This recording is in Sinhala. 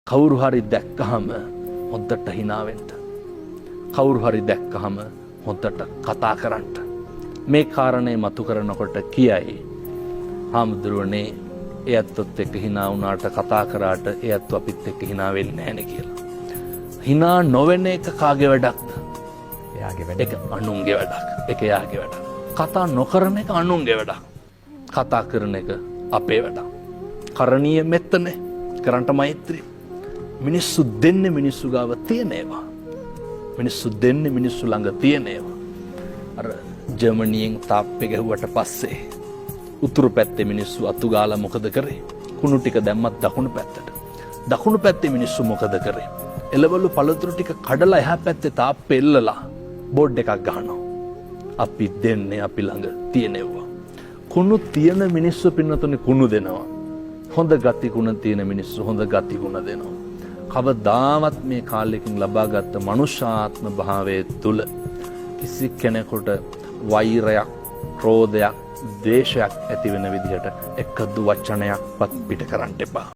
කවුරු හරි දැක්කහම හොද්දට hina වෙන්න. කවුරු හරි දැක්කහම හොද්දට කතා කරන්න. මේ කාරණේ මතු කරනකොට කියයි හාමුදුරුවනේ එයත්වත් එක්ක hina වුණාට කතා කරාට එයත් අපිත් එක්ක hina වෙන්නේ නැහැ නේ කියලා. hina නොවෙන එක කාගේ වැඩක්ද? එයාගේ ඒක අනුන්ගේ වැඩක්. ඒක එයාගේ වැඩක්. කතා නොකරන එක අනුන්ගේ වැඩක්. කතා කරන එක අපේ වැඩක්. කරණීය මෙත්තනේ. කරන්ට මෛත්‍රී. මිනිස්සු දෙන්නේ මිනිස්සු ගාව තියෙන ඒවා. මිනිස්සු දෙන්නේ මිනිස්සු ළඟ තියෙන ඒවා. අර ජර්මනියෙන් තාප්පේ ගැහුවට පස්සේ උතුරු පැත්තේ මිනිස්සු අතු ගාලා මොකද කරේ? කුණු ටික දැම්මත් දකුණු පැත්තට. දකුණු පැත්තේ මිනිස්සු මොකද කරේ? එළවලු පළතුරු ටික කඩලා එහා පැත්තේ තාප්පේ එල්ලලා බෝඩ් එකක් ගහනවා. අපි දෙන්නේ අපි ළඟ තියෙන ඒවා. කුණු තියෙන මිනිස්සු පින්නතුනේ කුණු දෙනවා. හොඳ ගති ගුණ තියෙන මිනිස්සු හොඳ ගති ගුණ දෙනවා. කවදාවත් මේ කාලෙකින් ලබාගත් මනුෂ්‍යාත්ම භාවයේ තුල කිසි කෙනෙකුට වෛරයක්, ක්‍රෝධයක්, ද්වේෂයක් ඇති වෙන විදිහට එකදු වචනයක්වත් පිට කරන්න එපා.